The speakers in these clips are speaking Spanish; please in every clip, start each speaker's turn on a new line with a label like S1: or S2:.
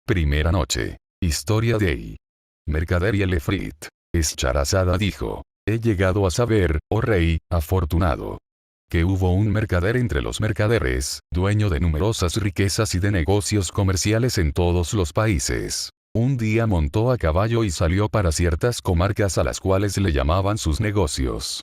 S1: Primera noche. Historia de Mercader y el Efrit. Escharazada dijo: he llegado a saber, oh rey, afortunado, que hubo un mercader entre los mercaderes, dueño de numerosas riquezas y de negocios comerciales en todos los países. Un día montó a caballo y salió para ciertas comarcas a las cuales le llamaban sus negocios.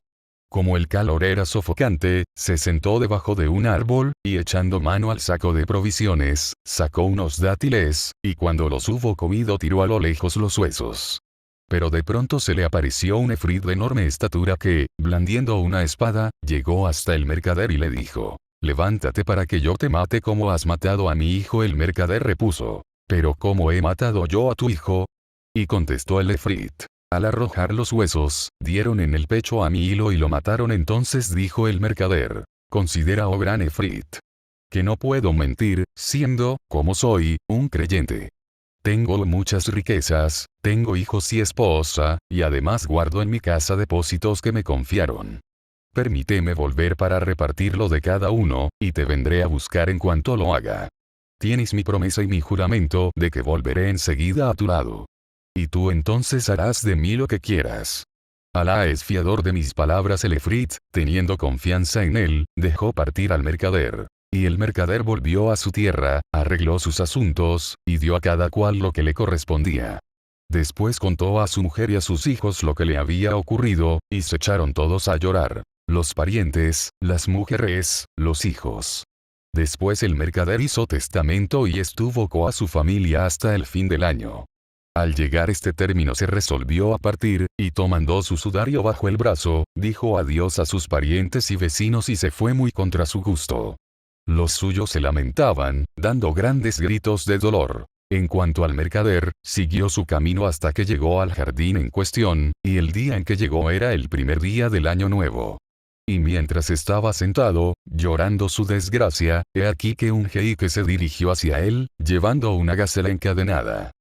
S1: Como el calor era sofocante, se sentó debajo de un árbol, y echando mano al saco de provisiones, sacó unos dátiles, y cuando los hubo comido tiró a lo lejos los huesos. Pero de pronto se le apareció un efrit de enorme estatura que, blandiendo una espada, llegó hasta el mercader y le dijo: levántate para que yo te mate como has matado a mi hijo. El mercader repuso: ¿pero cómo he matado yo a tu hijo? Y contestó el efrit: al arrojar los huesos, dieron en el pecho a mi hilo y lo mataron. Entonces dijo el mercader: considera, oh gran efrit, que no puedo mentir, siendo, como soy, un creyente. Tengo muchas riquezas, tengo hijos y esposa, y además guardo en mi casa depósitos que me confiaron. Permíteme volver para repartirlo de cada uno, y te vendré a buscar en cuanto lo haga. Tienes mi promesa y mi juramento de que volveré enseguida a tu lado. Y tú entonces harás de mí lo que quieras. Alá es fiador de mis palabras. El efrit, teniendo confianza en él, dejó partir al mercader. Y el mercader volvió a su tierra, arregló sus asuntos, y dio a cada cual lo que le correspondía. Después contó a su mujer y a sus hijos lo que le había ocurrido, y se echaron todos a llorar: los parientes, las mujeres, los hijos. Después el mercader hizo testamento y estuvo con su familia hasta el fin del año. Al llegar este término se resolvió a partir, y tomando su sudario bajo el brazo, dijo adiós a sus parientes y vecinos y se fue muy contra su gusto. Los suyos se lamentaban, dando grandes gritos de dolor. En cuanto al mercader, siguió su camino hasta que llegó al jardín en cuestión, y el día en que llegó era el primer día del año nuevo. Y mientras estaba sentado, llorando su desgracia, he aquí que un jeique se dirigió hacia él, llevando una gacela encadenada.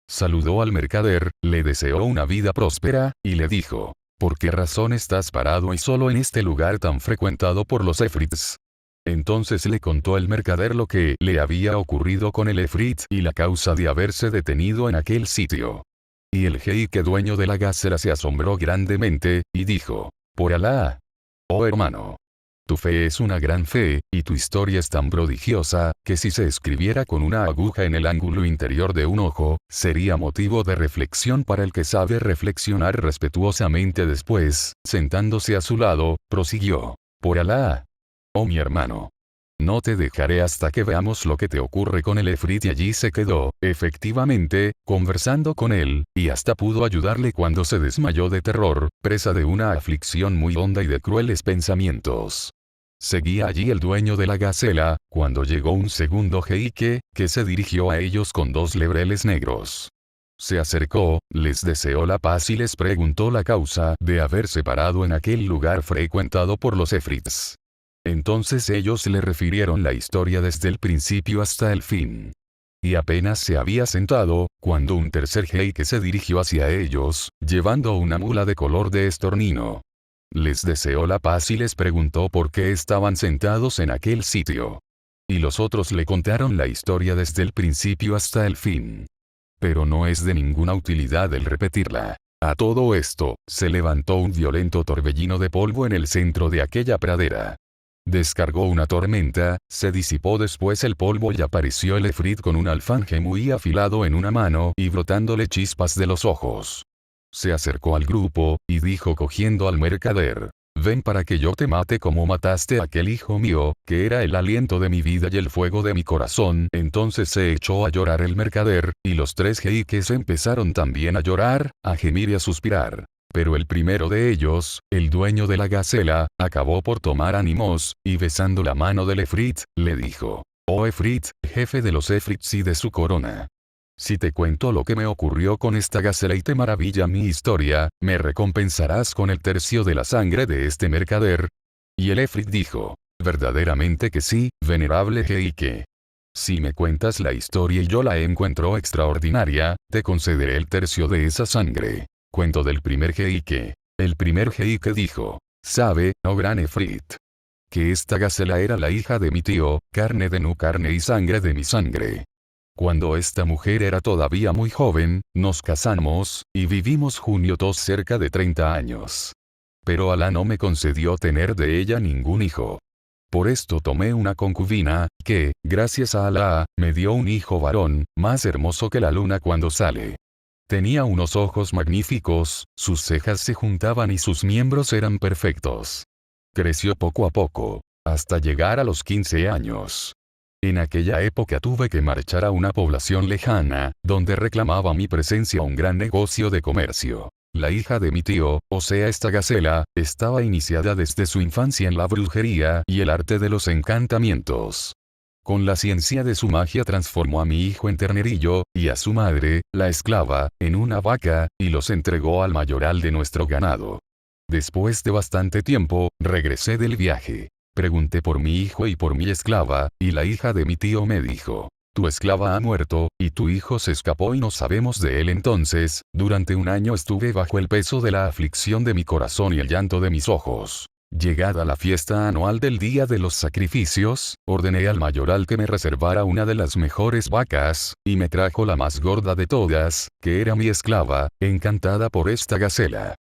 S1: Saludó al mercader, le deseó una vida próspera, y le dijo: ¿por qué razón estás parado y solo en este lugar tan frecuentado por los efrits? Entonces le contó el mercader lo que le había ocurrido con el efrit y la causa de haberse detenido en aquel sitio. Y el jeique dueño de la gacela se asombró grandemente, y dijo: por Alá, oh hermano, tu fe es una gran fe, y tu historia es tan prodigiosa, que si se escribiera con una aguja en el ángulo interior de un ojo, sería motivo de reflexión para el que sabe reflexionar respetuosamente. Después, sentándose a su lado, prosiguió: por Alá, oh mi hermano, no te dejaré hasta que veamos lo que te ocurre con el efrit. Y allí se quedó, efectivamente, conversando con él, y hasta pudo ayudarle cuando se desmayó de terror, presa de una aflicción muy honda y de crueles pensamientos. Seguía allí el dueño de la gacela, cuando llegó un segundo jeique, que se dirigió a ellos con 2 lebreles negros. Se acercó, les deseó la paz y les preguntó la causa de haberse parado en aquel lugar frecuentado por los efrits. Entonces ellos le refirieron la historia desde el principio hasta el fin. Y apenas se había sentado, cuando un tercer jeique se dirigió hacia ellos, llevando una mula de color de estornino. Les deseó la paz y les preguntó por qué estaban sentados en aquel sitio. Y los otros le contaron la historia desde el principio hasta el fin. Pero no es de ninguna utilidad el repetirla. A todo esto, se levantó un violento torbellino de polvo en el centro de aquella pradera. Descargó una tormenta, se disipó después el polvo y apareció el efrit con un alfanje muy afilado en una mano y brotándole chispas de los ojos. Se acercó al grupo, y dijo cogiendo al mercader: ven para que yo te mate como mataste a aquel hijo mío, que era el aliento de mi vida y el fuego de mi corazón. Entonces se echó a llorar el mercader, y los 3 jeiques empezaron también a llorar, a gemir y a suspirar. Pero el primero de ellos, el dueño de la gacela, acabó por tomar ánimos, y besando la mano del efrit, le dijo: oh efrit, jefe de los efrits y de su corona. Si te cuento lo que me ocurrió con esta gacela y te maravilla mi historia, ¿me recompensarás con el tercio de la sangre de este mercader? Y el efrit dijo: verdaderamente que sí, venerable jeique. Si me cuentas la historia y yo la encuentro extraordinaria, te concederé el tercio de esa sangre. Cuento del primer jeique. El primer jeique dijo: sabe, oh gran efrit, que esta gacela era la hija de mi tío, carne de mi carne y sangre de mi sangre. Cuando esta mujer era todavía muy joven, nos casamos, y vivimos juntos cerca de 30 años. Pero Alá no me concedió tener de ella ningún hijo. Por esto tomé una concubina, que, gracias a Alá, me dio un hijo varón, más hermoso que la luna cuando sale. Tenía unos ojos magníficos, sus cejas se juntaban y sus miembros eran perfectos. Creció poco a poco, hasta llegar a los 15 años. En aquella época tuve que marchar a una población lejana, donde reclamaba mi presencia un gran negocio de comercio. La hija de mi tío, o sea esta gacela, estaba iniciada desde su infancia en la brujería y el arte de los encantamientos. Con la ciencia de su magia transformó a mi hijo en ternerillo, y a su madre, la esclava, en una vaca, y los entregó al mayoral de nuestro ganado. Después de bastante tiempo, regresé del viaje. Pregunté por mi hijo y por mi esclava, y la hija de mi tío me dijo: tu esclava ha muerto, y tu hijo se escapó y no sabemos de él. Entonces, durante un año estuve bajo el peso de la aflicción de mi corazón y el llanto de mis ojos. Llegada la fiesta anual del día de los sacrificios, ordené al mayoral que me reservara una de las mejores vacas, y me trajo la más gorda de todas, que era mi esclava, encantada por esta gacela.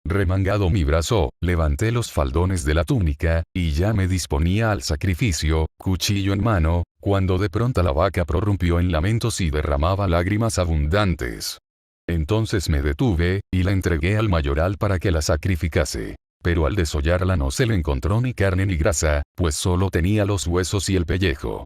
S1: Remangado mi brazo, levanté los faldones de la túnica, y ya me disponía al sacrificio, cuchillo en mano, cuando de pronto la vaca prorrumpió en lamentos y derramaba lágrimas abundantes. Entonces me detuve, y la entregué al mayoral para que la sacrificase. Pero al desollarla no se le encontró ni carne ni grasa, pues solo tenía los huesos y el pellejo.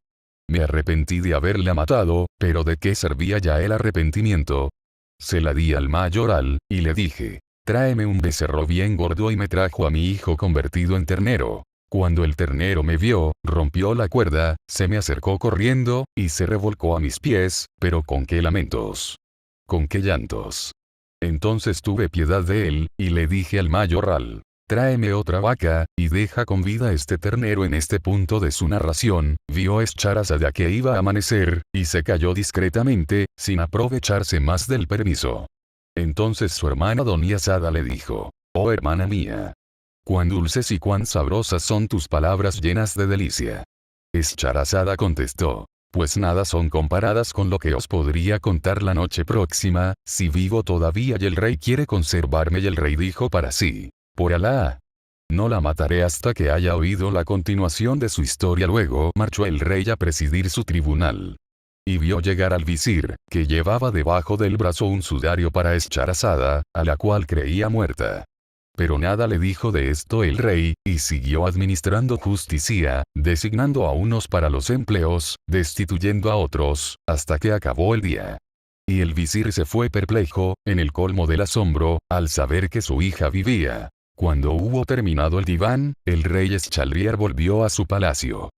S1: Me arrepentí de haberla matado, pero ¿de qué servía ya el arrepentimiento? Se la di al mayoral, y le dije: tráeme un becerro bien gordo, y me trajo a mi hijo convertido en ternero. Cuando el ternero me vio, rompió la cuerda, se me acercó corriendo, y se revolcó a mis pies, pero con qué lamentos. Con qué llantos. Entonces tuve piedad de él, y le dije al mayoral: tráeme otra vaca, y deja con vida este ternero. En este punto de su narración, vio Scheherazade que iba a amanecer, y se calló discretamente, sin aprovecharse más del permiso. Entonces su hermana Doña Sada le dijo: oh hermana mía, cuán dulces y cuán sabrosas son tus palabras llenas de delicia. Scheherazade contestó: pues nada son comparadas con lo que os podría contar la noche próxima, si vivo todavía y el rey quiere conservarme. Y el rey dijo para sí: por Alá, no la mataré hasta que haya oído la continuación de su historia. Luego marchó el rey a presidir su tribunal. Y vio llegar al visir, que llevaba debajo del brazo un sudario para Scheherazade, a la cual creía muerta. Pero nada le dijo de esto el rey, y siguió administrando justicia, designando a unos para los empleos, destituyendo a otros, hasta que acabó el día. Y el visir se fue perplejo, en el colmo del asombro, al saber que su hija vivía. Cuando hubo terminado el diván, el rey Schahriar volvió a su palacio.